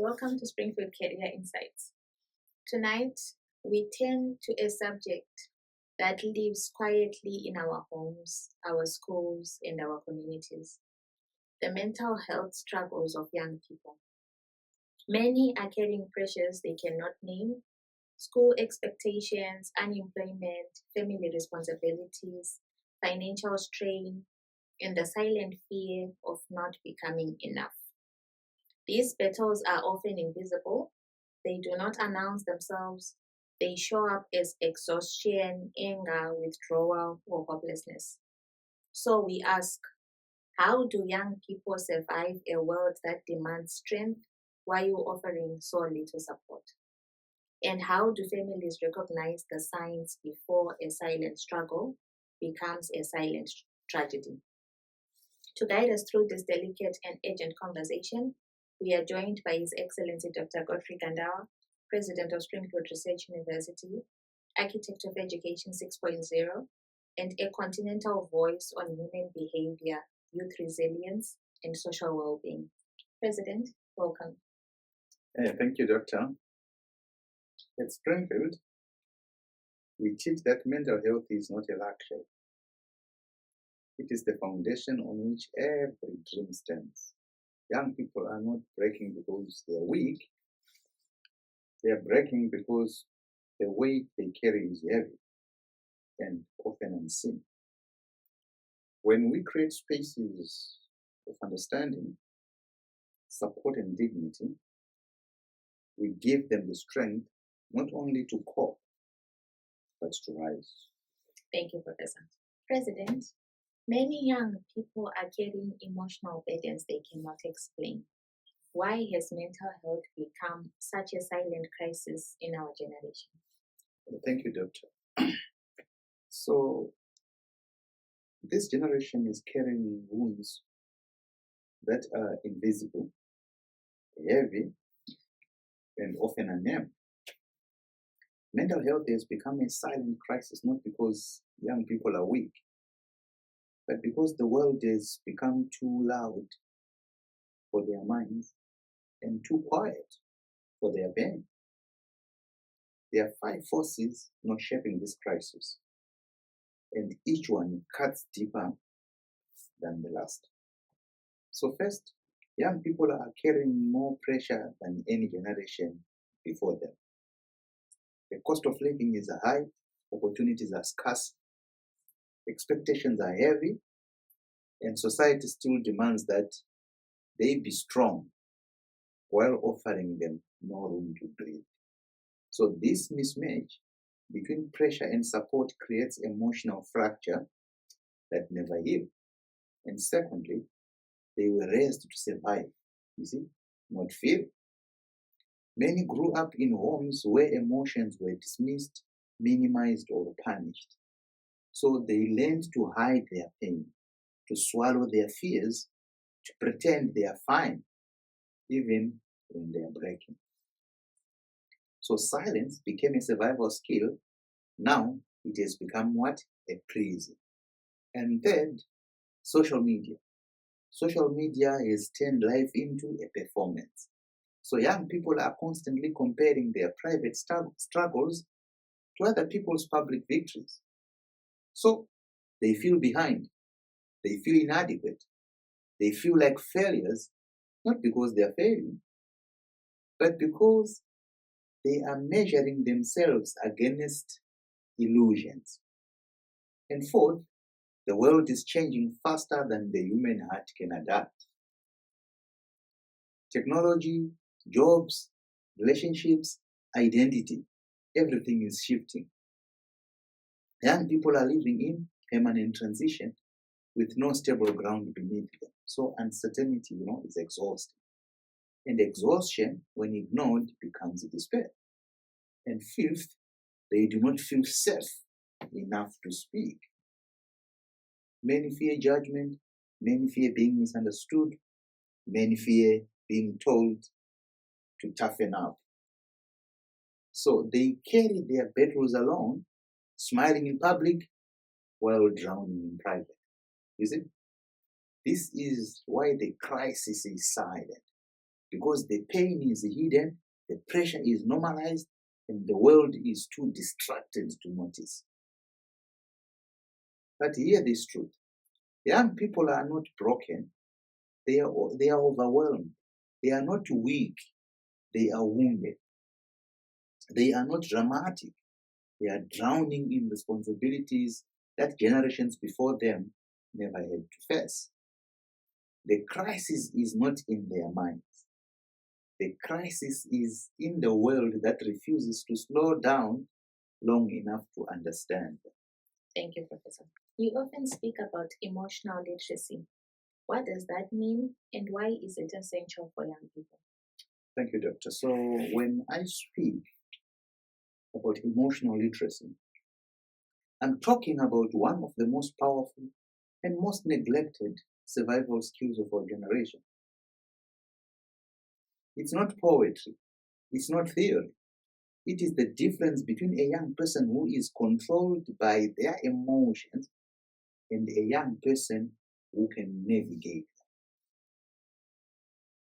welcome to Springfield Career Insights. Tonight, we turn to a subject that lives quietly in our homes, our schools, and our communities: the mental health struggles of young people. Many are carrying pressures they cannot name: school expectations, unemployment, family responsibilities, financial strain, and the silent fear of not becoming enough. These battles are often invisible. They do not announce themselves. They show up as exhaustion, anger, withdrawal, or hopelessness. So we ask, how do young people survive a world that demands strength while offering so little support? And how do families recognize the signs before a silent struggle becomes a silent tragedy? To guide us through this delicate and urgent conversation, we are joined by His Excellency Dr. Godfrey Gandawa, President of Springfield Research University, Architect of Education 6.0, and a continental voice on human behavior, youth resilience, and social well-being. President, welcome. Thank you, Doctor. At Springfield, we teach that mental health is not a luxury. It is the foundation on which every dream stands. Young people are not breaking because they are weak. They are breaking because the weight they carry is heavy and often unseen. When we create spaces of understanding, support, and dignity, we give them the strength not only to cope, but to rise. Thank you, Professor. President, many young people are carrying emotional burdens they cannot explain. Why has mental health become such a silent crisis in our generation? Thank you, Doctor. So, this generation is carrying wounds that are invisible, heavy, and often unnamed. Mental health has become a silent crisis not because young people are weak, but because the world has become too loud for their minds and too quiet for their pain. There are 5 forces not shaping this crisis, and each one cuts deeper than the last. So first, young people are carrying more pressure than any generation before them. The cost of living is high, opportunities are scarce, expectations are heavy, and society still demands that they be strong while offering them no room to breathe. So this mismatch between pressure and support creates emotional fracture that never heals. And secondly, they were raised to survive, not feel. Many grew up in homes where emotions were dismissed, minimized, or punished. So they learned to hide their pain, to swallow their fears, to pretend they are fine, even when they are breaking. So silence became a survival skill. Now it has become what? A prison. And third, social media. Social media has turned life into a performance. So young people are constantly comparing their private struggles to other people's public victories. So they feel behind. They feel inadequate. They feel like failures, not because they are failing, but because they are measuring themselves against illusions. And fourth, the world is changing faster than the human heart can adapt. Technology, jobs, relationships, identity, everything is shifting. Young people are living in permanent transition with no stable ground beneath them. So uncertainty, is exhausting. And exhaustion, when ignored, becomes despair. And fifth, they do not feel safe enough to speak. Many fear judgment, many fear being misunderstood, many fear being told to toughen up. So they carry their battles alone, smiling in public while drowning in private. You see? This is why the crisis is silent. because the pain is hidden, the pressure is normalized, and the world is too distracted to notice. But hear this truth. Young people are not broken. They are overwhelmed. They are not weak. They are wounded. They are not dramatic. They are drowning in responsibilities that generations before them never had to face. The crisis is not in their minds. The crisis is in the world that refuses to slow down long enough to understand. Thank you, Professor. You often speak about emotional literacy. What does that mean, and why is it essential for young people? Thank you, Doctor. So, when I speak about emotional literacy, I'm talking about one of the most powerful and most neglected survival skills of our generation. It's not poetry, it's not theory. It is the difference between a young person who is controlled by their emotions and a young person who can navigate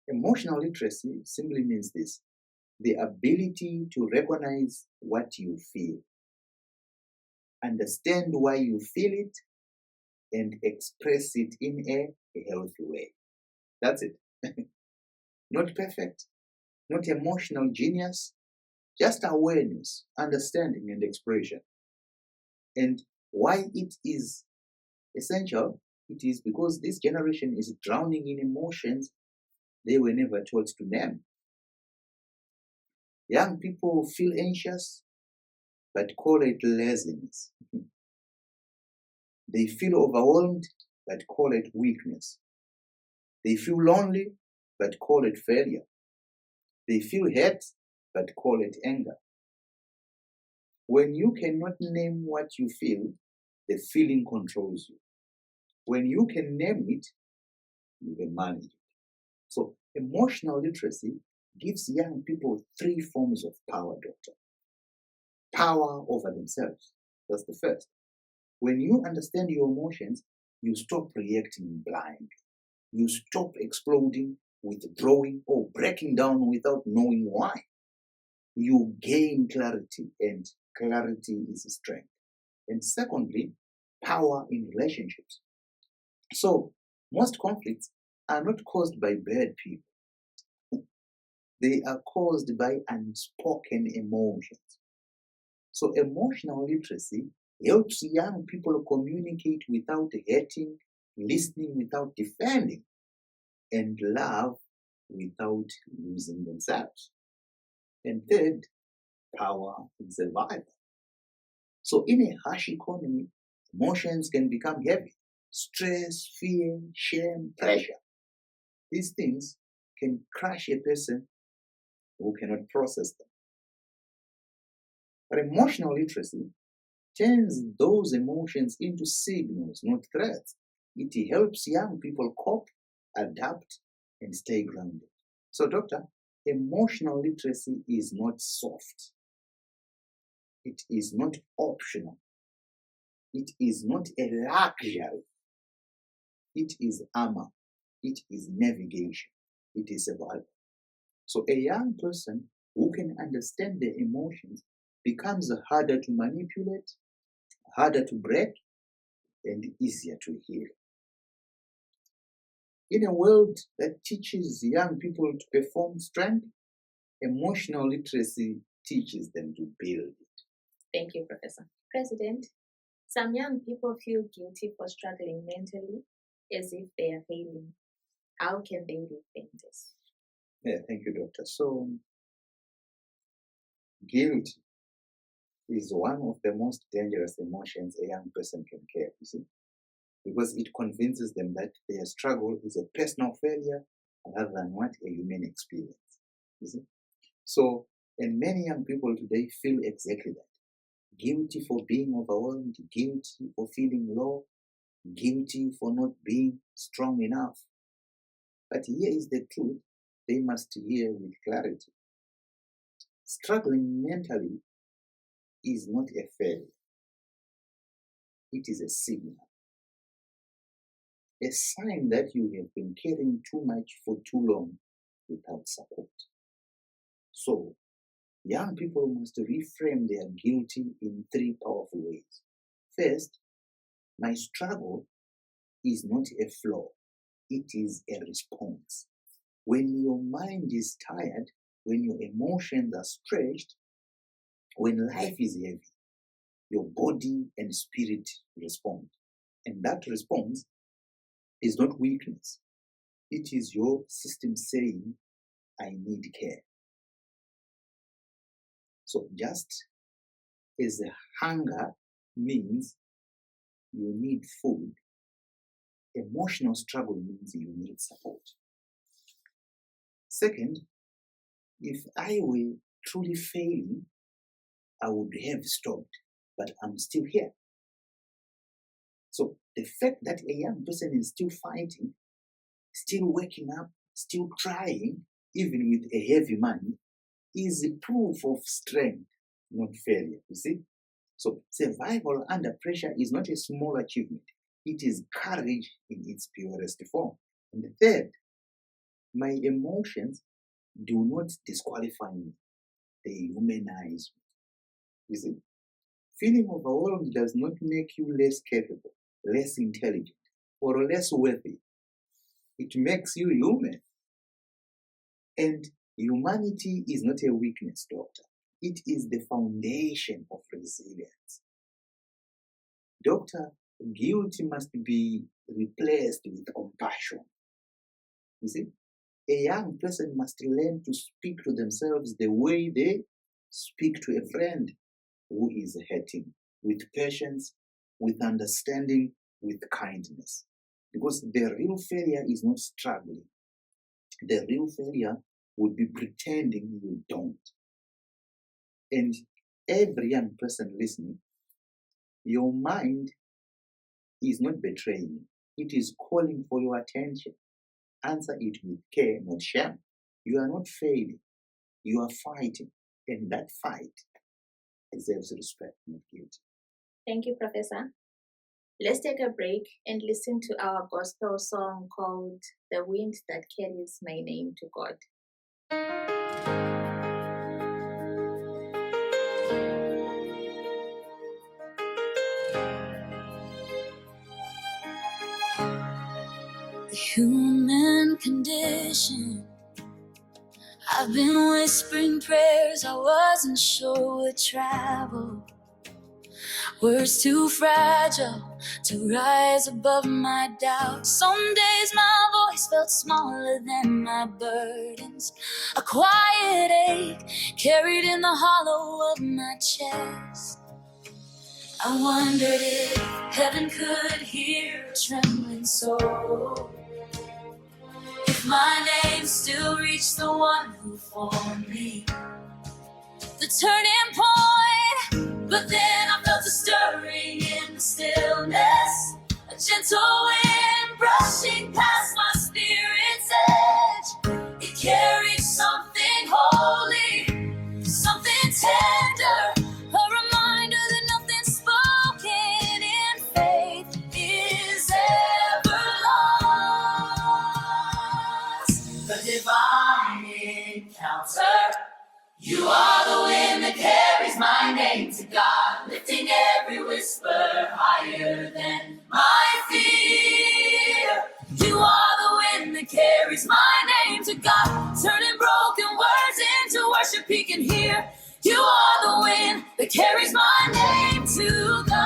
them. Emotional literacy simply means this: the ability to recognize what you feel, understand why you feel it, and express it in a healthy way. That's it. Not perfect, not emotional genius, just awareness, understanding, and expression. And why it is essential, it is because this generation is drowning in emotions they were never taught to name. Young people feel anxious, but call it laziness. They feel overwhelmed, but call it weakness. They feel lonely, but call it failure. They feel hurt, but call it anger. When you cannot name what you feel, the feeling controls you. When you can name it, you can manage it. So emotional literacy gives young people three forms of power, Doctor. Power over themselves. That's the first. When you understand your emotions, you stop reacting blind. You stop exploding, withdrawing, or breaking down without knowing why. You gain clarity, and clarity is strength. And secondly, power in relationships. So, most conflicts are not caused by bad people. They are caused by unspoken emotions. So, emotional literacy helps young people communicate without hurting, listening without defending, and love without losing themselves. And third, power in survival. So, in a harsh economy, emotions can become heavy. Stress, fear, shame, pressure. These things can crush a person who cannot process them. But emotional literacy turns those emotions into signals, not threats. It helps young people cope, adapt, and stay grounded. So, Doctor, emotional literacy is not soft. It is not optional. It is not a luxury. It is armor. It is navigation. It is survival. So a young person who can understand their emotions becomes harder to manipulate, harder to break, and easier to heal. In a world that teaches young people to perform strength, emotional literacy teaches them to build it. Thank you, Professor. President, some young people feel guilty for struggling mentally as if they are failing. How can they reframe this? Yeah, thank you, Doctor. So, guilt is one of the most dangerous emotions a young person can carry, you see, because it convinces them that their struggle is a personal failure rather than what a human experience, you see. So, and many young people today feel exactly that. Guilty for being overwhelmed, guilty for feeling low, guilty for not being strong enough. But here is the truth they must hear with clarity. Struggling mentally is not a failure. It is a signal. A sign that you have been caring too much for too long without support. So, young people must reframe their guilty in 3 powerful ways. First, my struggle is not a flaw, it is a response. When your mind is tired, when your emotions are stretched, when life is heavy, your body and spirit respond. And that response is not weakness. It is your system saying, I need care. So just as hunger means you need food, emotional struggle means you need support. Second, if I were truly failing, I would have stopped, but I'm still here. So the fact that a young person is still fighting, still waking up, still trying, even with a heavy mind, is a proof of strength, not failure, you see? So survival under pressure is not a small achievement. It is courage in its purest form. And the third, my emotions do not disqualify me. They humanize me. You see? Feeling overwhelmed does not make you less capable, less intelligent, or less worthy. It makes you human. And humanity is not a weakness, doctor. It is the foundation of resilience. Doctor, guilt must be replaced with compassion. You see? A young person must learn to speak to themselves the way they speak to a friend who is hurting, with patience, with understanding, with kindness. Because the real failure is not struggling. The real failure would be pretending you don't. And every young person listening, your mind is not betraying you. It is calling for your attention. Answer it with care, not shame. You are not failing. You are fighting. And that fight deserves respect, not guilt. Thank you, Professor. Let's take a break and listen to our gospel song called The Wind That Carries My Name to God. The human condition. I've been whispering prayers I wasn't sure would travel. Words too fragile to rise above my doubts. Some days my voice felt smaller than my burdens. A quiet ache carried in the hollow of my chest. I wondered if heaven could hear a trembling soul. If my name still reached the one who formed me. The turning point, but then I felt a stirring in the stillness. A gentle wind brushing past my spirit's edge. It carried something holy, something tender. A reminder that nothing spoken in faith is ever lost. The divine encounter. You are the wind that carries my name to God, lifting every whisper higher than my fear. You are the wind that carries my name to God, turning broken words into worship He can hear. You are the wind that carries my name to God,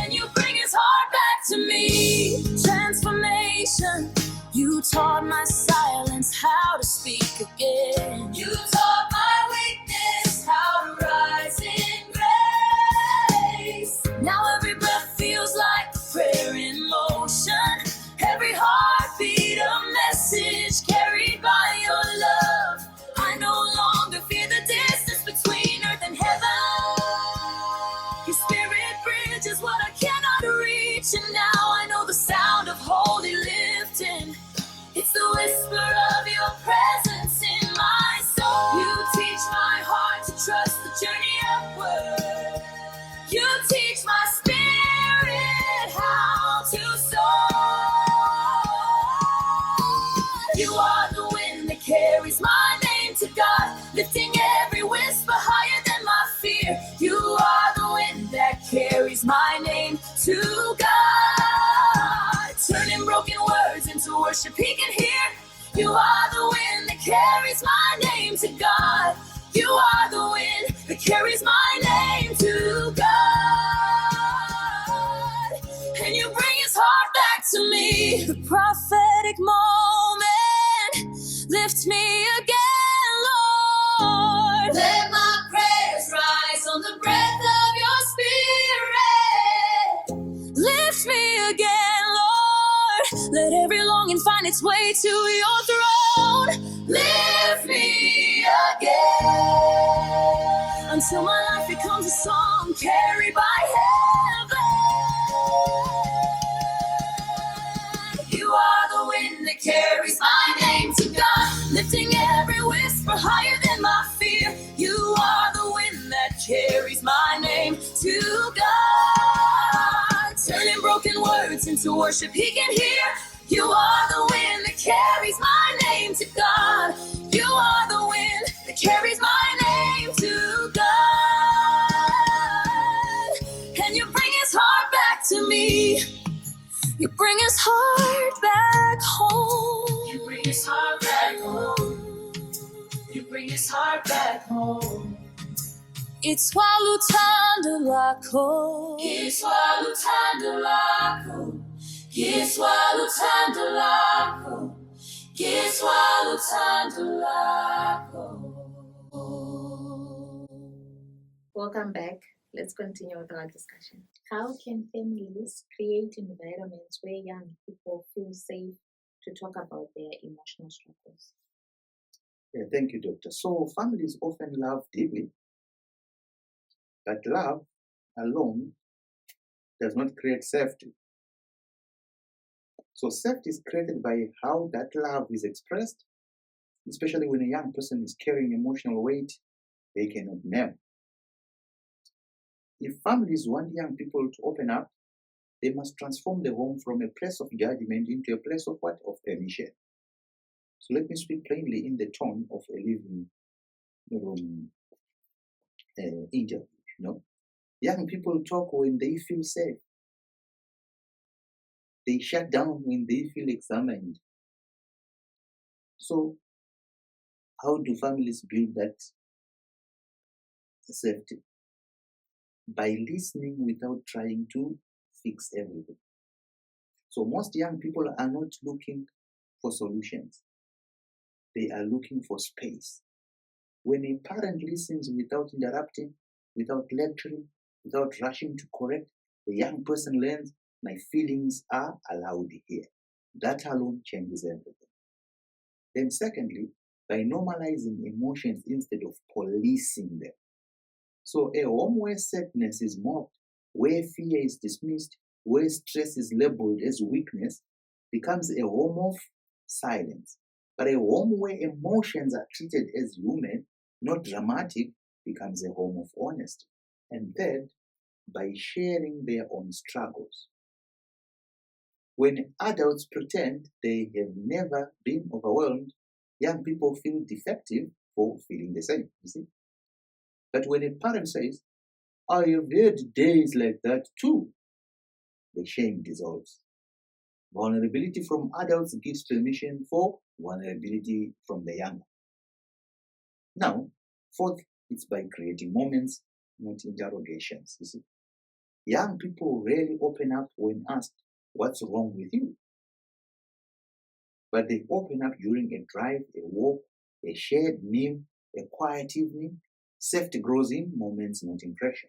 and you bring His heart back to me. Transformation. You taught my silence how to speak again. You taught my weakness how to rise in grace. Now every breath feels like a prayer in motion. Every heartbeat a message carried by your love. I no longer fear the distance between earth and heaven. lifting every whisper higher than my fear. You are the wind that carries my name to God, turning broken words into worship He can hear. You are the wind that carries my name to God. You are the wind that carries my name to God. And you bring His heart back to me. The prophetic moment lifts me again, Lord. Let my prayers rise on the breath of your spirit. Lift me again, Lord. Let every longing find its way to your throne. Lift me again until my life becomes a song carried by heaven. You are the wind that carries my name to God, lifting every whisper higher than my fear. You are the wind that carries my name to God, turning broken words into worship He can hear. You are the wind that carries my name to God. You are the wind that carries my name to God. And you bring His heart back to me. You bring His heart back home. You bring His heart back home. You bring His heart back home. It's walutanda lako. It's walutanda lako. It's walutanda lako. It's walutanda lako. Welcome back. Let's continue with our discussion. How can families create environments where young people feel safe to talk about their emotional struggles? Yeah, thank you, Doctor. So families often love deeply, but love alone does not create safety. So safety is created by how that love is expressed, especially when a young person is carrying emotional weight they cannot name. If families want young people to open up, they must transform the home from a place of judgment into a place of what? Of permission. So let me speak plainly in the tone of a living room interview. Young people talk when they feel safe. They shut down when they feel examined. So how do families build that safety? By listening without trying to fix everything. So most young people are not looking for solutions. They are looking for space. When a parent listens without interrupting, without lecturing, without rushing to correct, the young person learns, my feelings are allowed here. That alone changes everything. Then secondly, by normalizing emotions instead of policing them. So a home where sadness is mocked, where fear is dismissed, where stress is labeled as weakness, becomes a home of silence. But a home where emotions are treated as human, not dramatic, becomes a home of honesty. And third, by sharing their own struggles. When adults pretend they have never been overwhelmed, young people feel defective for feeling the same, you see. But when a parent says, I have had days like that too, the shame dissolves. Vulnerability from adults gives permission for vulnerability from the young. Now, fourth, it's by creating moments, not interrogations. You see, young people rarely open up when asked, what's wrong with you? But they open up during a drive, a walk, a shared meal, a quiet evening. Safety grows in moments, not in pressure.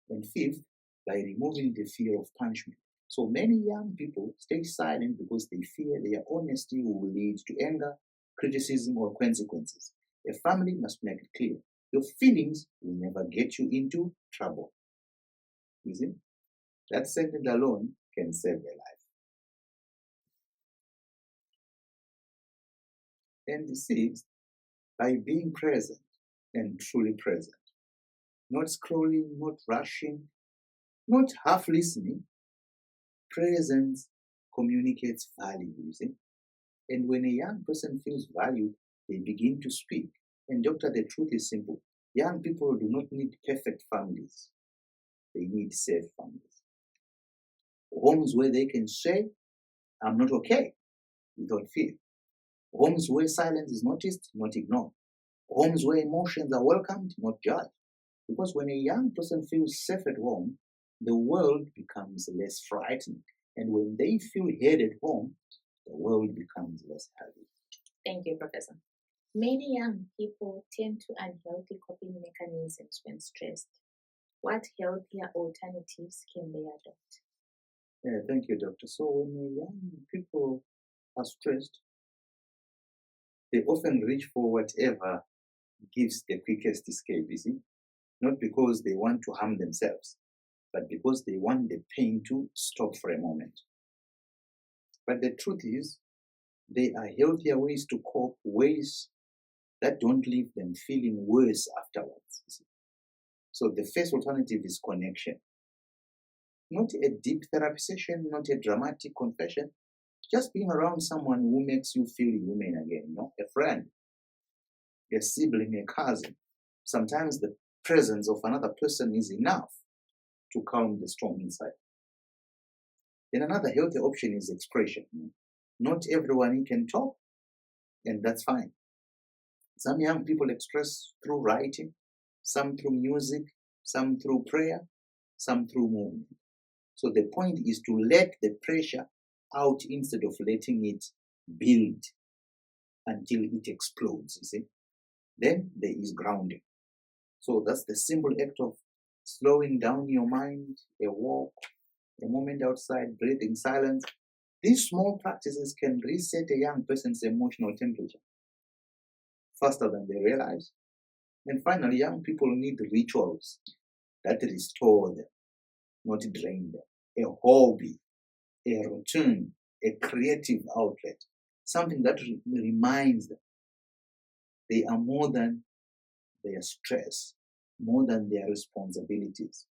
And fifth, by removing the fear of punishment. So many young people stay silent because they fear their honesty will lead to anger, criticism, or consequences. A family must make it clear, your feelings will never get you into trouble. You see, that sentence alone can save a life. And sixth, by being present and truly present. Not scrolling, not rushing, not half listening. Presence communicates value, you see. And when a young person feels valued, they begin to speak. And doctor, the truth is simple. Young people do not need perfect families. They need safe families. Homes where they can say, I'm not okay, without fear. Homes where silence is noticed, not ignored. Homes where emotions are welcomed, not judged. Because when a young person feels safe at home, the world becomes less frightening. And when they feel heard at home, the world becomes less heavy. Thank you, Professor. Many young people tend to unhealthy coping mechanisms when stressed. What healthier alternatives can they adopt? Yeah, thank you, doctor. So when young people are stressed, they often reach for whatever gives the quickest escape, you see? Not because they want to harm themselves, but because they want the pain to stop for a moment. But the truth is, there are healthier ways to cope, ways that don't leave them feeling worse afterwards. You see? So the first alternative is connection. Not a deep therapy session, not a dramatic confession, just being around someone who makes you feel human again, a friend, a sibling, a cousin. Sometimes the presence of another person is enough to calm the storm inside. Then another healthy option is expression. Not everyone can talk, and that's fine. Some young people express through writing, some through music, some through prayer, some through movement. So the point is to let the pressure out instead of letting it build until it explodes, you see. Then there is grounding. So that's the simple act of slowing down your mind, a walk, a moment outside, breathing silence. These small practices can reset a young person's emotional temperature faster than they realize. And finally, young people need rituals that restore them, not drain them. A hobby, a routine, a creative outlet, something that reminds them they are more than their stress, more than their responsibilities,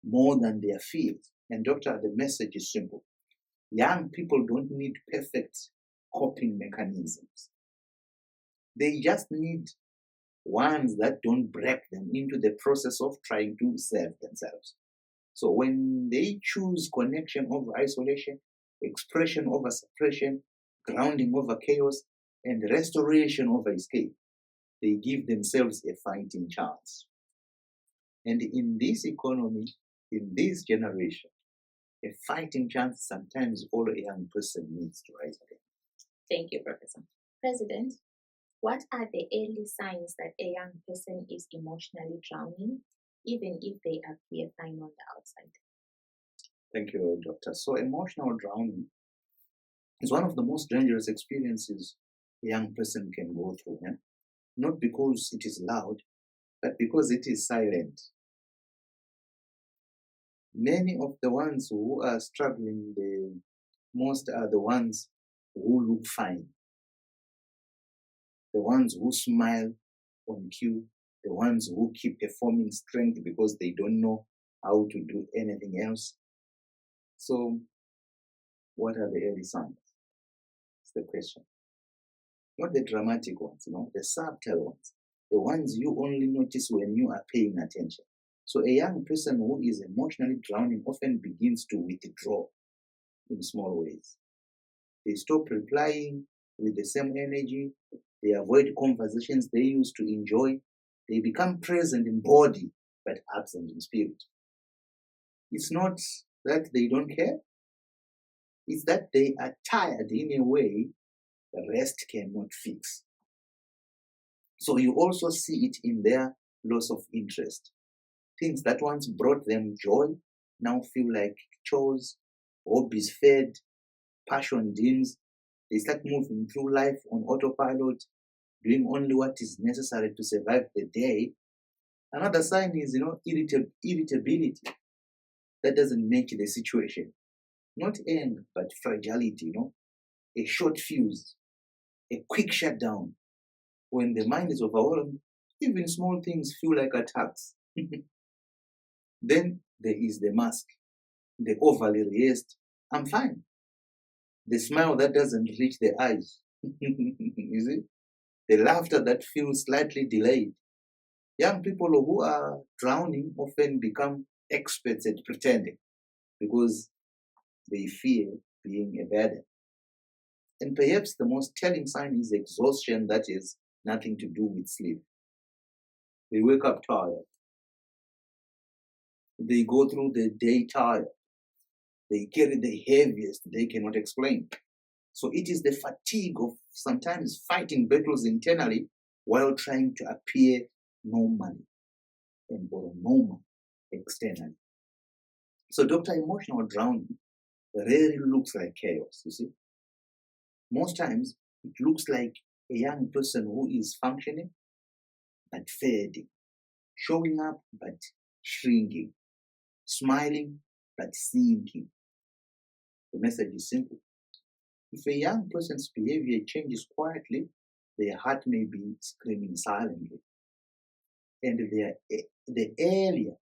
more than their fears. And doctor, the message is simple. Young people don't need perfect coping mechanisms. They just need ones that don't break them into the process of trying to save themselves. So when they choose connection over isolation, expression over suppression, grounding over chaos, and restoration over escape, they give themselves a fighting chance. And in this economy, in this generation, a fighting chance is sometimes all a young person needs to rise again. Thank you, Professor. President, what are the early signs that a young person is emotionally drowning, even if they appear fine on the outside? Thank you, doctor. So emotional drowning is one of the most dangerous experiences a young person can go through. Not because it is loud, but because it is silent. Many of the ones who are struggling the most are the ones who look fine, the ones who smile on cue, the ones who keep performing strength because they don't know how to do anything else. So, what are the early signs? It's the question. Not the dramatic ones, the subtle ones, the ones you only notice when you are paying attention. So a young person who is emotionally drowning often begins to withdraw in small ways. They stop replying with the same energy. They avoid conversations they used to enjoy. They become present in body, but absent in spirit. It's not that they don't care. It's that they are tired in a way the rest cannot fix. So you also see it in their loss of interest. Things that once brought them joy now feel like chores, hobbies fade, passion dims. They start moving through life on autopilot, doing only what is necessary to survive the day. Another sign is, irritability that doesn't match the situation. Not anger, but fragility, a short fuse, a quick shutdown. When the mind is overwhelmed, even small things feel like attacks. Then there is the mask, the overly raised, I'm fine. The smile that doesn't reach the eyes. You see? the laughter that feels slightly delayed. Young people who are drowning often become experts at pretending because they fear being a burden. And perhaps the most telling sign is exhaustion that has nothing to do with sleep. They wake up tired. They go through the day tired. They carry the heaviest they cannot explain. So it is the fatigue of sometimes fighting battles internally while trying to appear normally or normal externally. So, Dr. Emotional drowning rarely looks like chaos, you see. Most times, it looks like a young person who is functioning but fading, showing up but shrinking, smiling but sinking. The message is simple. If a young person's behavior changes quietly, their heart may be screaming silently. And the earlier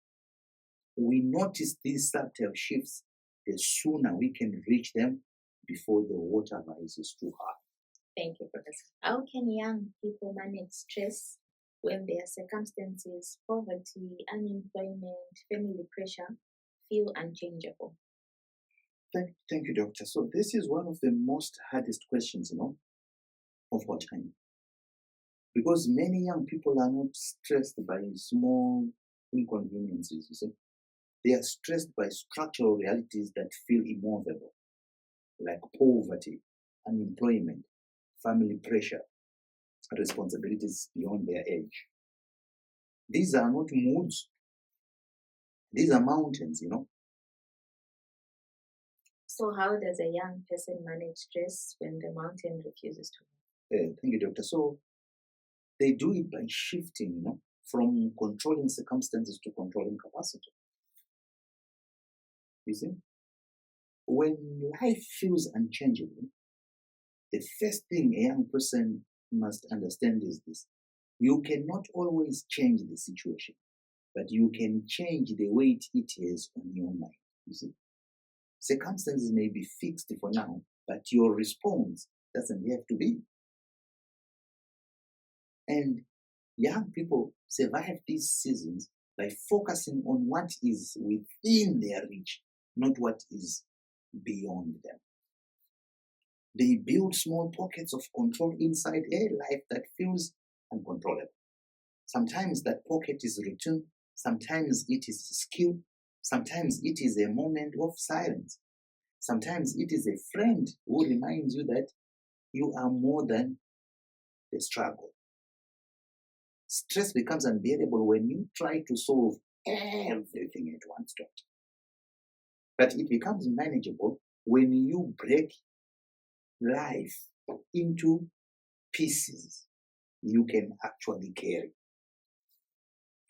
we notice these subtle shifts, the sooner we can reach them before the water rises too high. Thank you, Professor. How can young people manage stress when their circumstances, poverty, unemployment, family pressure, feel unchangeable? Thank you, Doctor. So this is one of the most hardest questions, of our time. Because many young people are not stressed by small inconveniences, you see. They are stressed by structural realities that feel immovable, like poverty, unemployment, family pressure, responsibilities beyond their age. These are not moods. These are mountains, So, how does a young person manage stress when the mountain refuses to move? Thank you, Doctor. So, they do it by shifting, from controlling circumstances to controlling capacity. You see, when life feels unchangeable, the first thing a young person must understand is this. You cannot always change the situation, but you can change the weight it has on your mind. You see, circumstances may be fixed for now, but your response doesn't have to be. And young people survive these seasons by focusing on what is within their reach, not what is beyond them. They build small pockets of control inside a life that feels uncontrollable. Sometimes that pocket is routine, sometimes it is skill, sometimes it is a moment of silence, sometimes it is a friend who reminds you that you are more than the struggle. Stress becomes unbearable when you try to solve everything at once, Doctor. But it becomes manageable when you break life into pieces you can actually carry.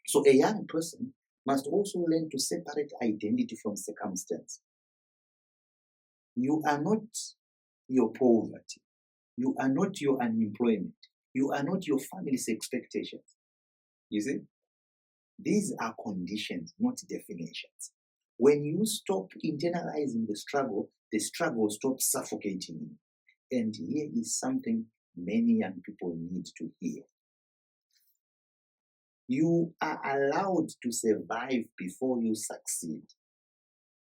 So a young person must also learn to separate identity from circumstance. You are not your poverty. You are not your unemployment. You are not your family's expectations. You see? These are conditions, not definitions. When you stop internalizing the struggle stops suffocating you. And here is something many young people need to hear. You are allowed to survive before you succeed.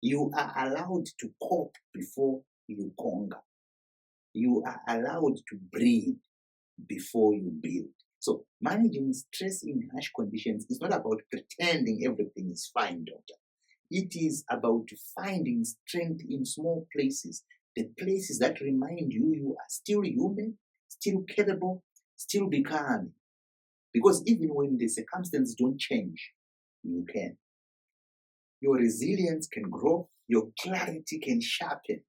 You are allowed to cope before you conquer. You are allowed to breathe before you build. So managing stress in harsh conditions is not about pretending everything is fine, Doctor. It is about finding strength in small places, the places that remind you you are still human, still capable, still becoming. Because even when the circumstances don't change, you can. Your resilience can grow, your clarity can sharpen,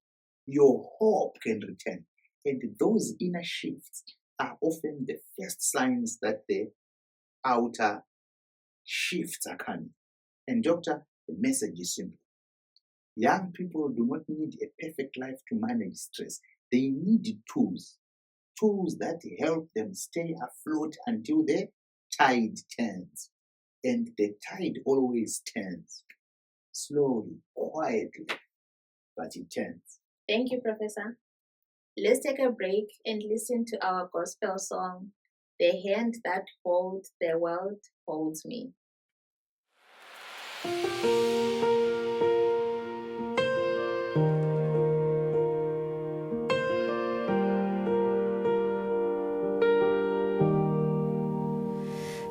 your hope can return. And those inner shifts are often the first signs that the outer shifts are coming. And Doctor, the message is simple. Young people do not need a perfect life to manage stress. They need tools that help them stay afloat until the tide turns. And the tide always turns. Slowly, quietly, but it turns. Thank you, Professor. Let's take a break and listen to our gospel song, The hand that holds the world holds me.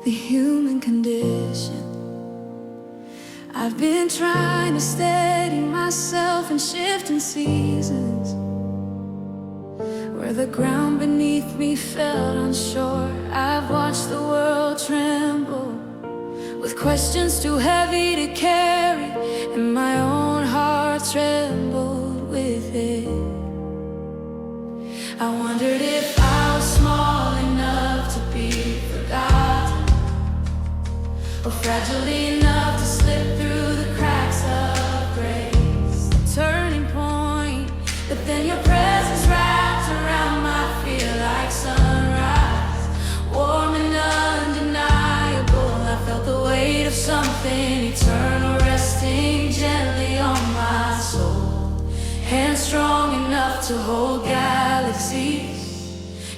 The human condition. I've been trying to steady myself in shifting seasons, where the ground beneath me felt unsure. I've watched the world tremble with questions too heavy to carry, and my own heart trembled with it. I wondered if I was small enough to be forgotten, or fragile enough to slip through the cracks of grace. Turning point, but then your presence wrapped around my fear like sunrise, warm and undeniable. I felt the weight of something eternal resting gently on my soul. Hands strong enough to hold galaxies,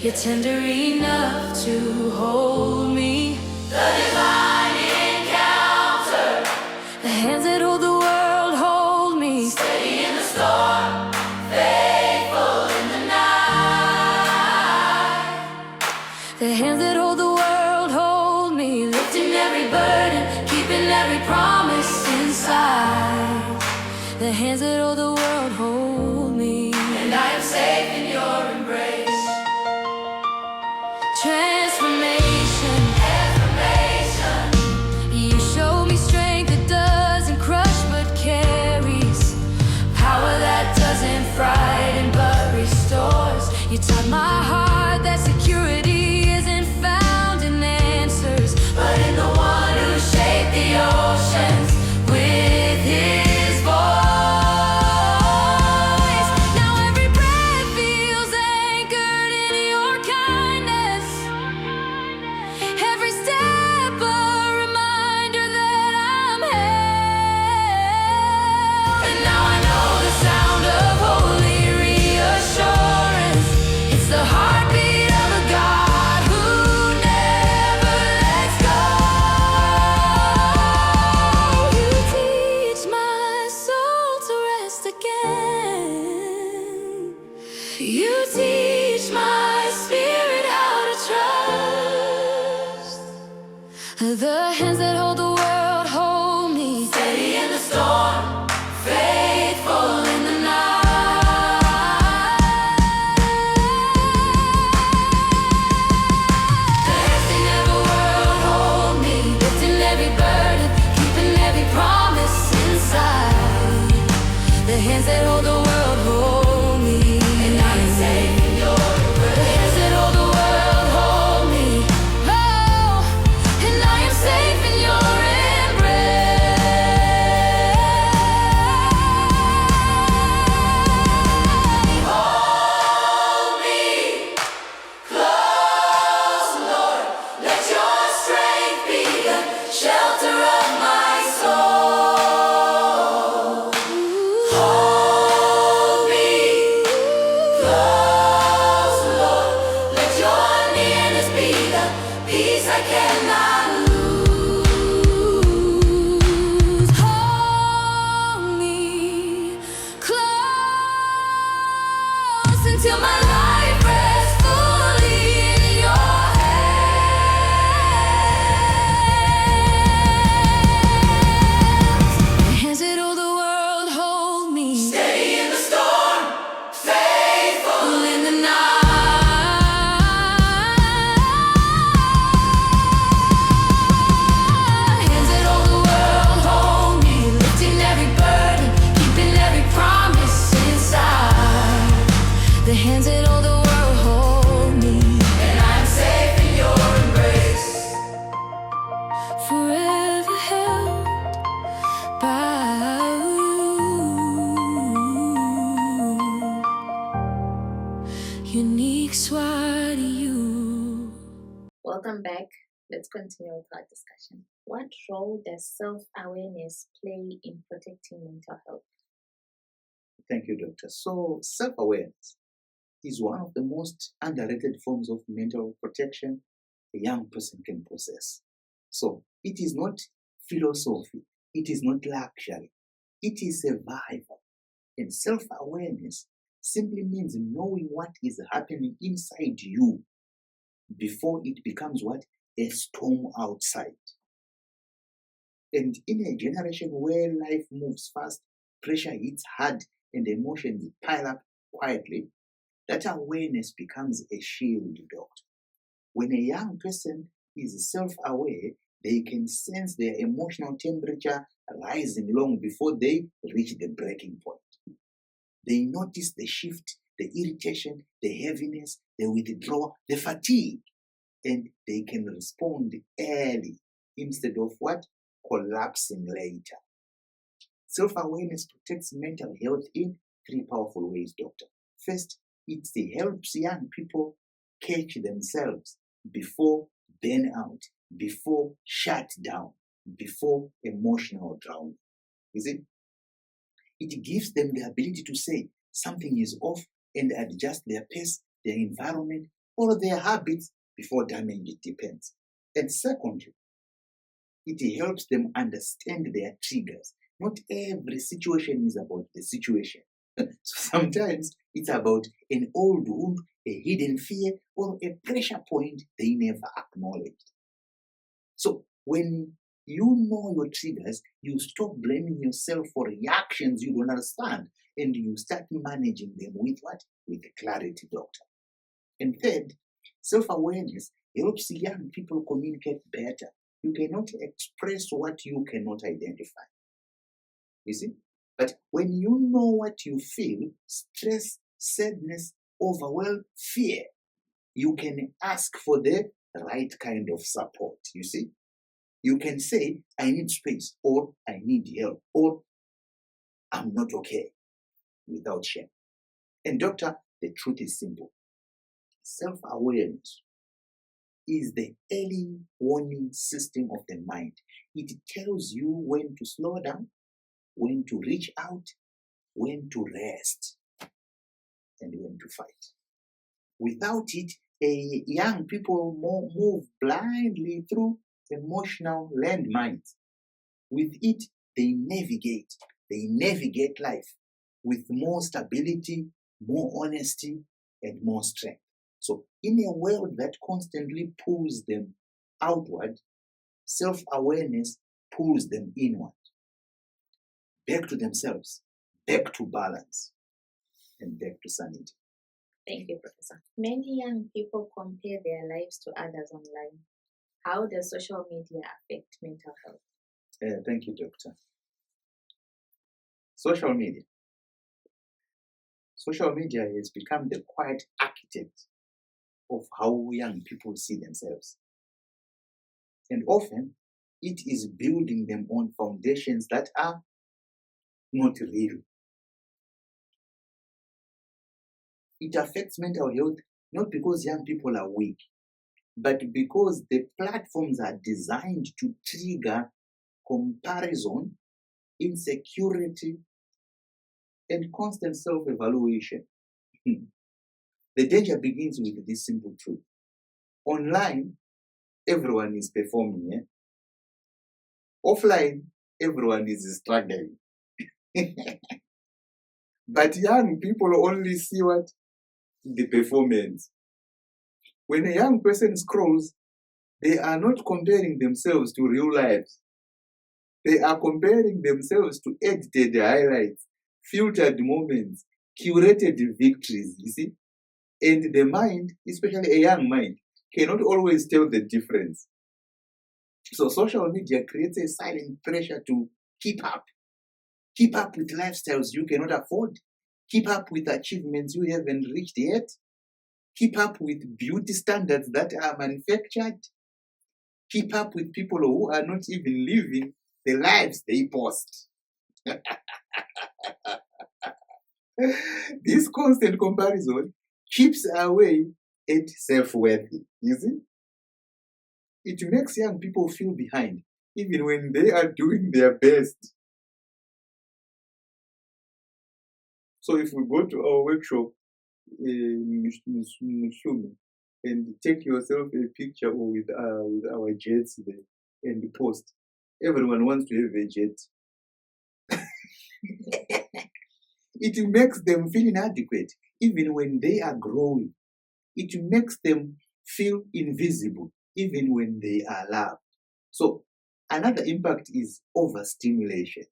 yet tender enough to hold me. The divine encounter, the hands that hold the world hold me. Steady in the storm, faithful in the night. The hands that hold the world hold me, lifting every burden, keeping every promise inside. The hands that hold the world hold me, and I am safe in your embrace. Transformation, you show me strength that doesn't crush but carries, power that doesn't frighten but restores. You taught my heart that security isn't found in answers, but in the one who shaped the oceans with his voice. Now every breath feels anchored in your kindness, every step a reminder that I'm held. And now I know the sound of holy reassurance. It's the heartbeat of a God who never lets go. You teach my soul to rest again. You teach my spirit how to trust. The hands that hold the world hold me, steady in the storm, faithful in the night. The hands that never world hold me, lifting every burden, keeping every promise inside. The hands that hold the world hold me, and I am safe in your embrace. The hands that hold the world hold me, oh, and I am safe in your embrace. Hold me close, Lord. Let your strength be the shelter of my soul. Hold me close, Lord. Let your nearness be the peace I cannot lose. Hold me close until my life rests fully in your hands. The hands that hold the world hold me, steady in the storm, faithful in the night. Hands that hold the world hold me, lifting every burden, keeping every promise inside. The hands that hold the world hold me, and I'm safe in your embrace. Forever held by you. Unique swag to you. Welcome back. Let's continue with our discussion. What role does self-awareness play in protecting mental health? Thank you, Doctor. So, self-awareness is one of the most underrated forms of mental protection a young person can possess. So it is not philosophy, it is not luxury, it is survival. And self-awareness simply means knowing what is happening inside you before it becomes what? A storm outside. And in a generation where life moves fast, pressure hits hard, and emotions pile up quietly, that awareness becomes a shield, doctor. When a young person is self-aware, they can sense their emotional temperature rising long before they reach the breaking point. They notice the shift, the irritation, the heaviness, the withdrawal, the fatigue, and they can respond early instead of what? Collapsing later. Self-awareness protects mental health in three powerful ways, doctor. First, it helps young people catch themselves before burnout, before shutdown, before emotional drowning. Is it? It gives them the ability to say something is off and adjust their pace, their environment, or their habits before damage depends. And secondly, it helps them understand their triggers. Not every situation is about the situation. So sometimes it's about an old wound, a hidden fear, or a pressure point they never acknowledged. So when you know your triggers, you stop blaming yourself for reactions you don't understand, and you start managing them with what? With clarity, doctor. And third, self-awareness helps young people communicate better. You cannot express what you cannot identify. You see? But when you know what you feel, stress, sadness, overwhelm, fear, you can ask for the right kind of support. You see? You can say, I need space, or I need help, or I'm not okay, without shame. And doctor, the truth is simple. Self-awareness is the early warning system of the mind. It tells you when to slow down, when to reach out, when to rest, and when to fight. Without it, young people move blindly through emotional landmines. With it, they navigate life with more stability, more honesty, and more strength. So in a world that constantly pulls them outward, self-awareness pulls them inward, back to themselves, back to balance, and back to sanity. Thank you, Professor. Many young people compare their lives to others online. How does social media affect mental health? Thank you, Doctor. Social media. Social media has become the quiet architect of how young people see themselves. And often, it is building them on foundations that are not real. It affects mental health not because young people are weak, but because the platforms are designed to trigger comparison, insecurity, and constant self-evaluation. The danger begins with this simple truth. Online, everyone is performing. Offline, everyone is struggling. But young people only see what? The performance. When a young person scrolls, they are not comparing themselves to real lives. They are comparing themselves to edited highlights, filtered moments, curated victories, you see? And the mind, especially a young mind, cannot always tell the difference. So social media creates a silent pressure to keep up. Keep up with lifestyles you cannot afford. Keep up with achievements you haven't reached yet. Keep up with beauty standards that are manufactured. Keep up with people who are not even living the lives they post. This constant comparison chips away at self-worth. You see? It makes young people feel behind, even when they are doing their best. So if we go to our workshop in Mushume, and take yourself a picture with our jets there and post. Everyone wants to have a jet. It makes them feel inadequate, even when they are growing. It makes them feel invisible, even when they are loved. So, another impact is overstimulation.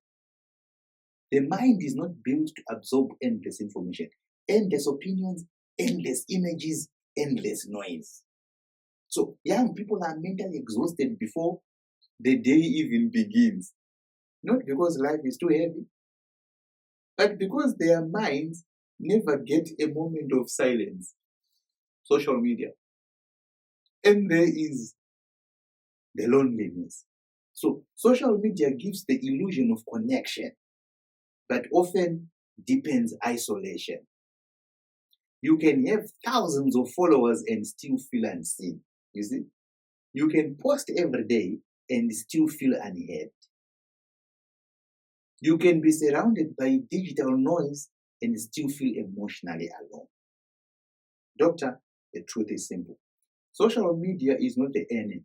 The mind is not built to absorb endless information, endless opinions, endless images, endless noise. So, young people are mentally exhausted before the day even begins. Not because life is too heavy, but because their minds never get a moment of silence. Social media. And there is the loneliness. So, social media gives the illusion of connection, but often deepens isolation. You can have thousands of followers and still feel unseen. You see? You can post every day and still feel unheard. You can be surrounded by digital noise and still feel emotionally alone. Doctor, the truth is simple. Social media is not the enemy,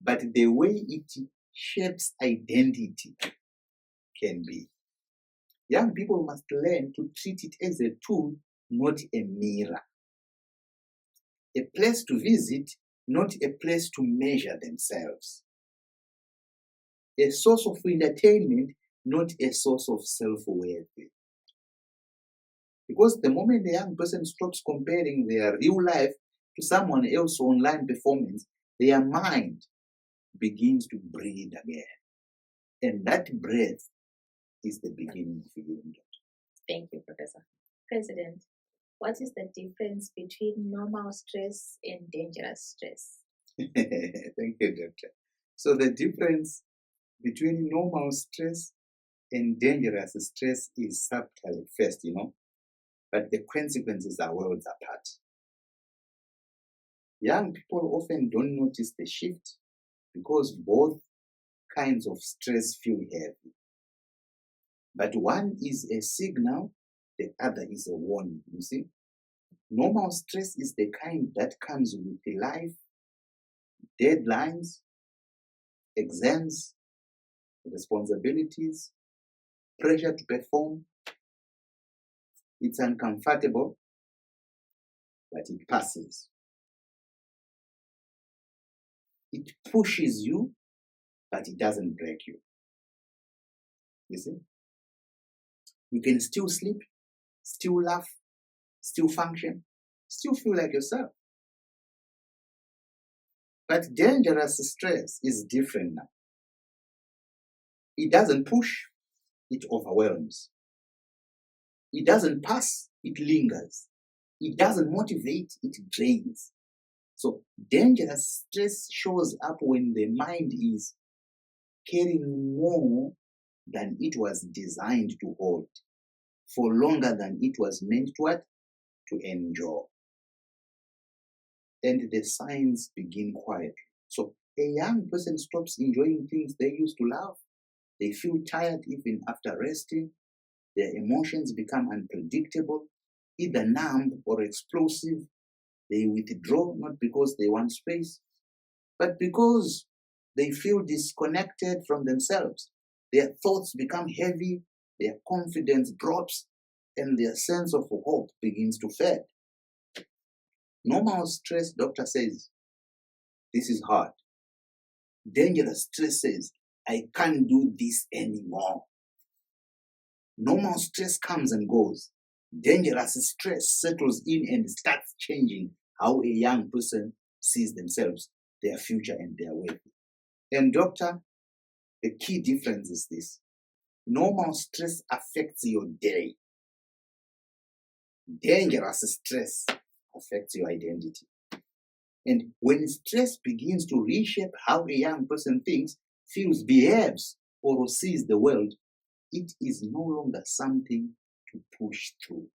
but the way it shapes identity can be. Young people must learn to treat it as a tool, not a mirror. A place to visit, not a place to measure themselves. A source of entertainment, not a source of self-worth. Because the moment the young person stops comparing their real life to someone else's online performance, their mind begins to breathe again. And that breath is the beginning of healing. Thank you, Professor. President, what is the difference between normal stress and dangerous stress? Thank you, Doctor. So the difference between normal stress and dangerous stress is subtle at first, but the consequences are worlds apart. Young people often don't notice the shift because both kinds of stress feel heavy. But one is a signal, the other is a warning, you see. Normal stress is the kind that comes with life, deadlines, exams, responsibilities, pressure to perform. It's uncomfortable, but it passes. It pushes you, but it doesn't break you. You see? You can still sleep, still laugh, still function, still feel like yourself. But dangerous stress is different now. It doesn't push, it overwhelms. It doesn't pass, it lingers. It doesn't motivate, it drains. So dangerous stress shows up when the mind is carrying more than it was designed to hold, for longer than it was meant to endure. And the signs begin quietly. So a young person stops enjoying things they used to love. They feel tired even after resting. Their emotions become unpredictable, either numb or explosive. They withdraw not because they want space, but because they feel disconnected from themselves. Their thoughts become heavy, their confidence drops, and their sense of hope begins to fade. Normal stress, doctor says, this is hard. Dangerous stress says, I can't do this anymore. Normal stress comes and goes. Dangerous stress settles in and starts changing how a young person sees themselves, their future, and their way. And doctor, the key difference is this. Normal stress affects your day. Dangerous stress affects your identity. And when stress begins to reshape how a young person thinks, feels, behaves, or sees the world, it is no longer something to push through.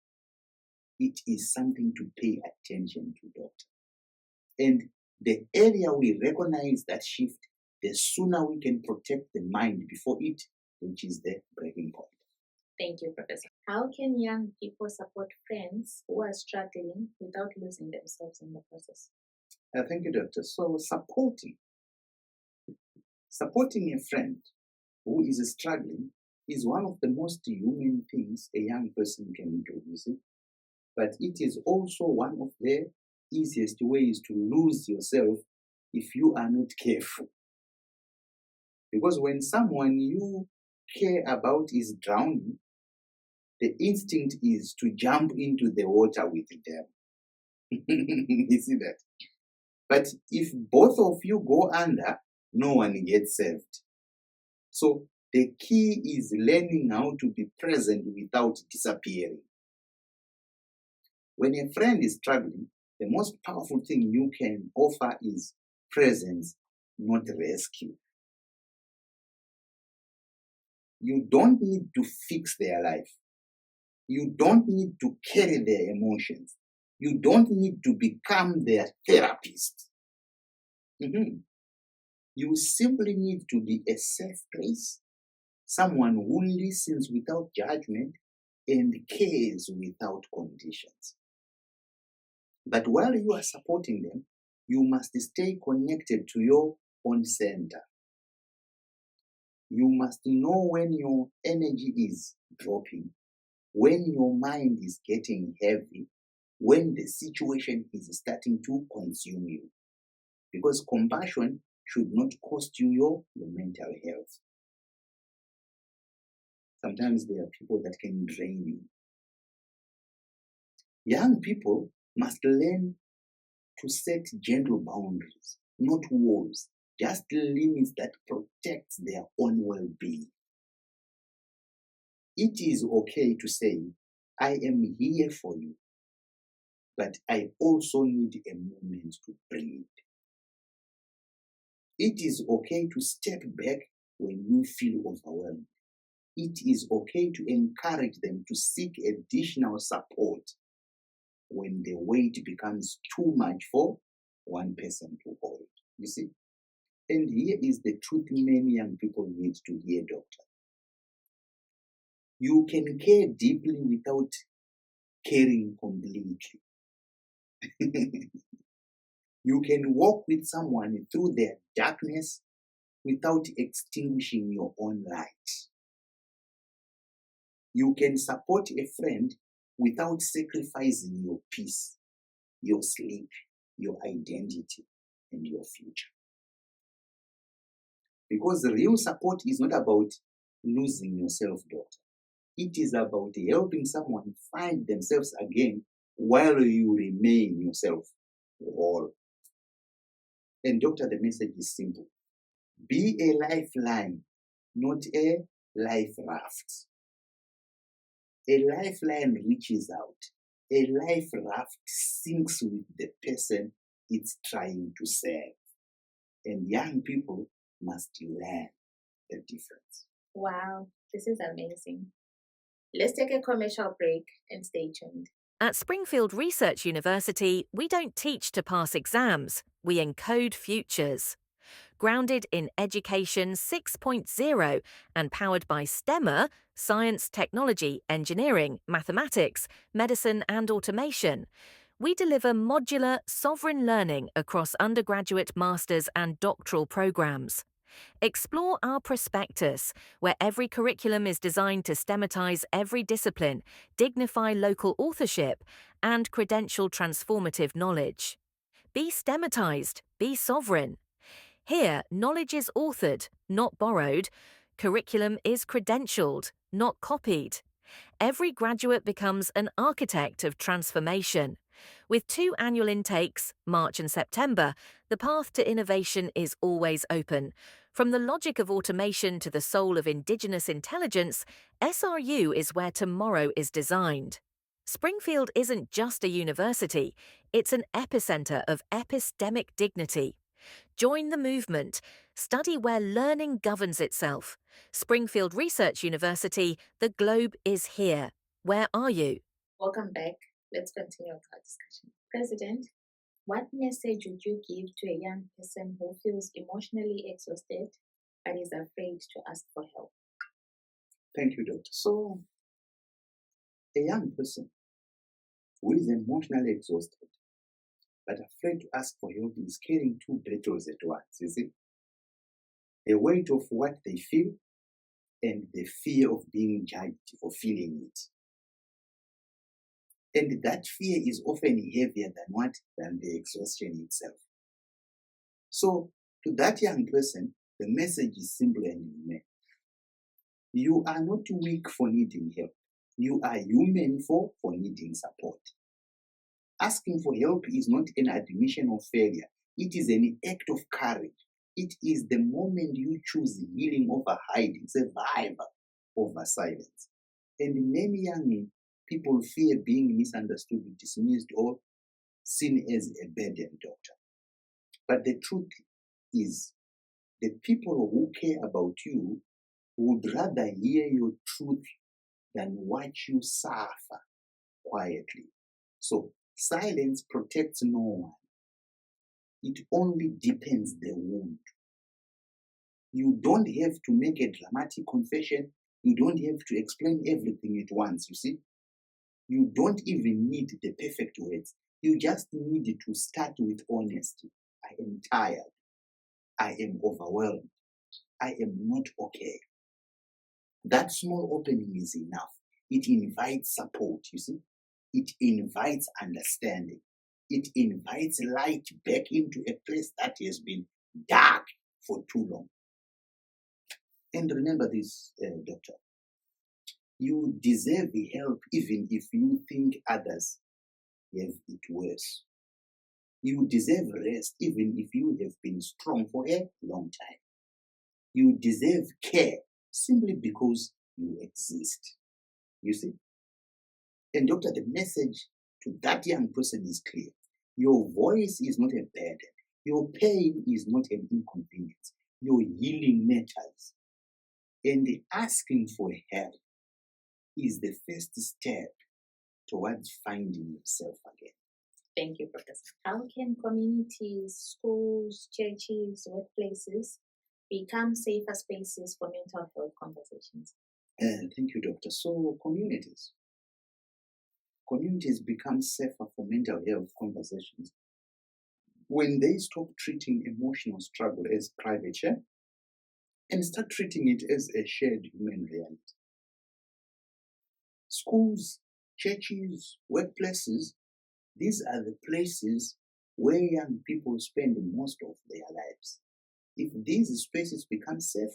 It is something to pay attention to, doctor. And the earlier we recognize that shift, the sooner we can protect the mind before it reaches the breaking point. Thank you, Professor. How can young people support friends who are struggling without losing themselves in the process? Thank you, Doctor. So supporting a friend who is struggling is one of the most human things a young person can do, you see. But it is also one of the easiest ways to lose yourself if you are not careful. Because when someone you care about is drowning, the instinct is to jump into the water with them. You see that? But if both of you go under, no one gets saved. So the key is learning how to be present without disappearing. When a friend is struggling, the most powerful thing you can offer is presence, not rescue. You don't need to fix their life. You don't need to carry their emotions. You don't need to become their therapist. You simply need to be a safe place, someone who listens without judgment and cares without conditions. But while you are supporting them, you must stay connected to your own center. You must know when your energy is dropping, when your mind is getting heavy, when the situation is starting to consume you. Because compassion should not cost you your mental health. Sometimes there are people that can drain you. Young people must learn to set gentle boundaries, not walls, just limits that protect their own well-being. It is okay to say, I am here for you, but I also need a moment to breathe. It is okay to step back when you feel overwhelmed. It is okay to encourage them to seek additional support when the weight becomes too much for one person to hold. You see? And here is the truth many young people need to hear, Doctor. You can care deeply without caring completely. You can walk with someone through their darkness without extinguishing your own light. You can support a friend without sacrificing your peace, your sleep, your identity, and your future. Because real support is not about losing yourself, Doctor. It is about helping someone find themselves again while you remain yourself whole. And Doctor, the message is simple. Be a lifeline, not a life raft. A lifeline reaches out. A life raft sinks with the person it's trying to save. And young people must learn the difference. Wow, this is amazing. Let's take a commercial break and stay tuned. At Springfield Research University, we don't teach to pass exams, we encode futures. Grounded in Education 6.0 and powered by STEMMA, science, technology, engineering, mathematics, medicine, and automation, we deliver modular, sovereign learning across undergraduate, master's, and doctoral programs. Explore our prospectus, where every curriculum is designed to stematize every discipline, dignify local authorship, and credential transformative knowledge. Be stematized, be sovereign. Here, knowledge is authored, not borrowed. Curriculum is credentialed, not copied. Every graduate becomes an architect of transformation. With 2 annual intakes, March and September, the path to innovation is always open. From the logic of automation to the soul of indigenous intelligence, SRU is where tomorrow is designed. Springfield isn't just a university, it's an epicenter of epistemic dignity. Join the movement. Study where learning governs itself. Springfield Research University, the globe is here. Where are you? Welcome back. Let's continue our discussion. President, what message would you give to a young person who feels emotionally exhausted but is afraid to ask for help? Thank you, Doctor. So, a young person who is emotionally exhausted but afraid to ask for help is carrying two battles at once, you see? The weight of what they feel and the fear of being judged for feeling it. And that fear is often heavier than the exhaustion itself. So, to that young person, the message is simple and human. You are not weak for needing help. You are human for needing support. Asking for help is not an admission of failure. It is an act of courage. It is the moment you choose healing over hiding, survival over silence. And many young people fear being misunderstood, dismissed, or seen as a burden, doctor. But the truth is, the people who care about you would rather hear your truth than watch you suffer quietly. So, silence protects no one. It only deepens the wound. You don't have to make a dramatic confession. You don't have to explain everything at once, you see. You don't even need the perfect words. You just need to start with honesty. I am tired. I am overwhelmed. I am not okay. That small opening is enough. It invites support, you see. It invites understanding. It invites light back into a place that has been dark for too long. And remember this, doctor. You deserve help even if you think others have it worse. You deserve rest even if you have been strong for a long time. You deserve care simply because you exist. You see? And doctor, the message to that young person is clear. Your voice is not a burden. Your pain is not an inconvenience. Your healing matters. And asking for help is the first step towards finding yourself again. Thank you, Professor. How can communities, schools, churches, workplaces become safer spaces for mental health conversations? Thank you, doctor. So communities become safer for mental health conversations when they stop treating emotional struggle as private share and start treating it as a shared human reality. Schools, churches, workplaces, these are the places where young people spend most of their lives. If these spaces become safe,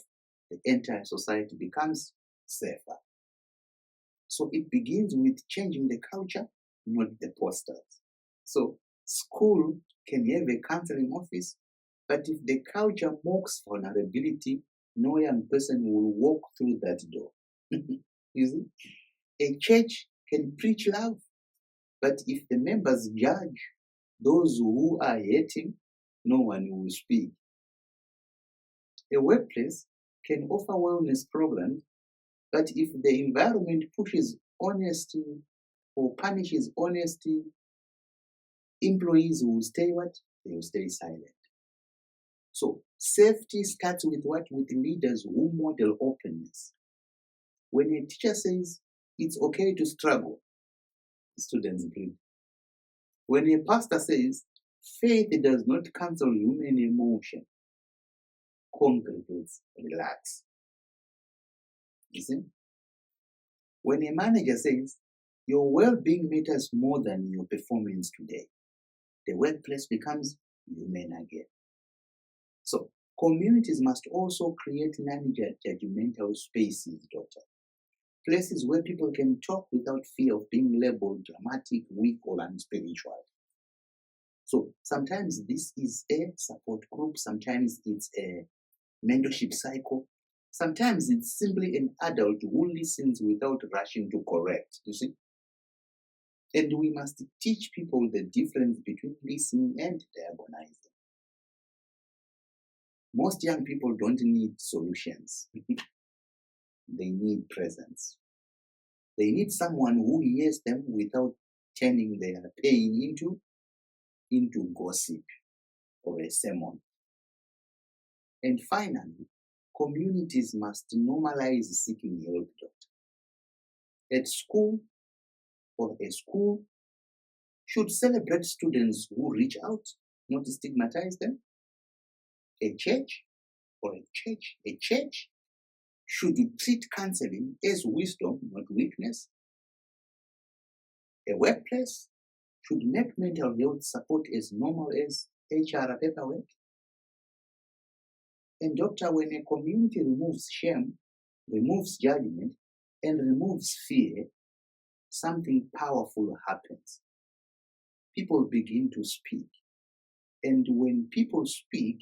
the entire society becomes safer. So it begins with changing the culture, not the posters. So school can have a counseling office, but if the culture mocks vulnerability, no young person will walk through that door. You see? A church can preach love, but if the members judge those who are hating, no one will speak. A workplace can offer wellness programs, but if the environment pushes honesty or punishes honesty, employees will stay what? They will stay silent. So safety starts with what? With leaders who model openness. When a teacher says it's okay to struggle, students agree. When a pastor says faith does not cancel human emotion, congregates relax. You see? When a manager says your well-being matters more than your performance today, the workplace becomes human again. So communities must also create non-judgmental spaces, doctor. Places where people can talk without fear of being labeled dramatic, weak, or unspiritual. So sometimes this is a support group, sometimes it's a mentorship cycle, sometimes it's simply an adult who listens without rushing to correct, you see. And we must teach people the difference between listening and diagonizing. Most young people don't need solutions. They need presence. They need someone who hears them without turning their pain into gossip or a sermon. And finally, communities must normalize seeking help, doctor. At school, or a school should celebrate students who reach out, not stigmatize them. A church should treat counseling as wisdom, not weakness. A workplace should make mental health support as normal as HR paperwork. And doctor, when a community removes shame, removes judgment, and removes fear, something powerful happens. People begin to speak. And when people speak,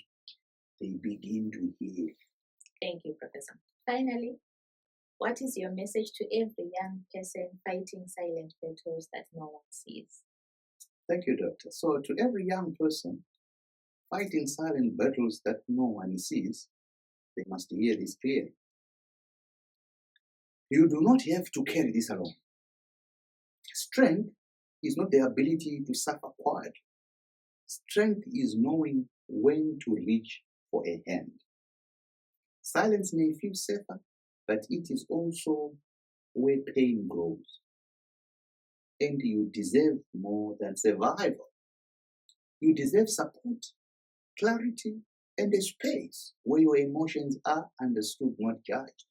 they begin to heal. Thank you, Professor. Finally, what is your message to every young person fighting silent battles that no one sees? Thank you, Doctor. So to every young person fighting silent battles that no one sees, they must hear this clearly. You do not have to carry this alone. Strength is not the ability to suffer quietly. Strength is knowing when to reach for a hand. Silence may feel safer, but it is also where pain grows. And you deserve more than survival. You deserve support, clarity, and a space where your emotions are understood, not judged.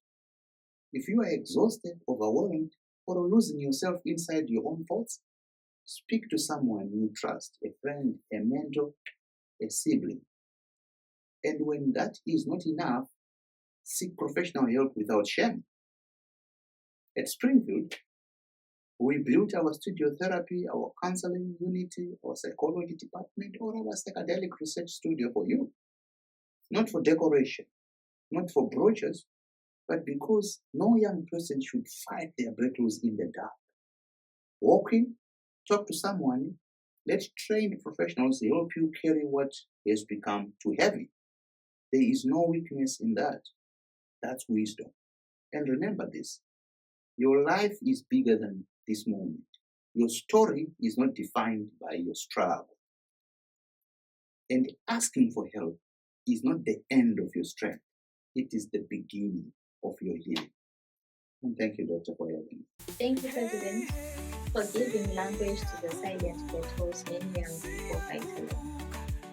If you are exhausted, overwhelmed, or losing yourself inside your own thoughts, speak to someone you trust, a friend, a mentor, a sibling. And when that is not enough, seek professional help without shame. At Springfield, we built our studio therapy, our counseling unity, our psychology department, or our psychedelic research studio for you. Not for decoration, not for brochures, but because no young person should fight their battles in the dark. Walk in, talk to someone, let trained professionals help you carry what has become too heavy. There is no weakness in that. That's wisdom. And remember this, your life is bigger than this moment. Your story is not defined by your struggle. And asking for help is not the end of your strength. It is the beginning of your healing. And thank you, Doctor, for having me. Thank you, President, for giving language to the silent battles many young people fight alone.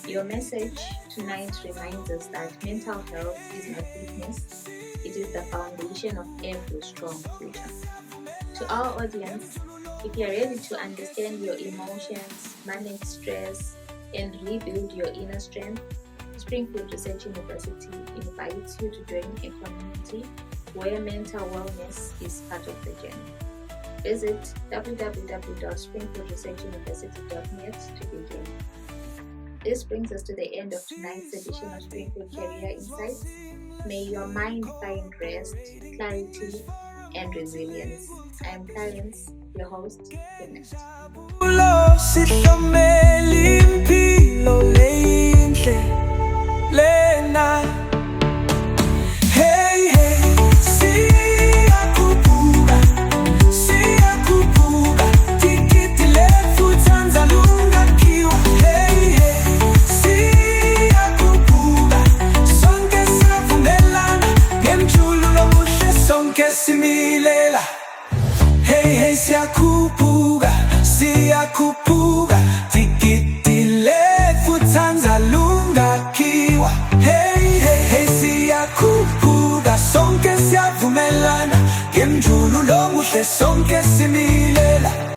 Your message tonight reminds us that mental health is not weakness. It is the foundation of every strong future. To our audience, if you are ready to understand your emotions, manage stress, and rebuild your inner strength, Springfield Research University invites you to join a community where mental wellness is part of the journey. Visit www.springfieldresearchuniversity.net to begin. This brings us to the end of tonight's edition of Springfield Career Insights. May your mind find rest, clarity, and resilience. I am Clarence, your host. Good night. Siyakupuga tikiti lefu tanza lunga kiwa hey hey hey siyakupuga sonke siyavumelana ngemjulu lomuhle sonke similela.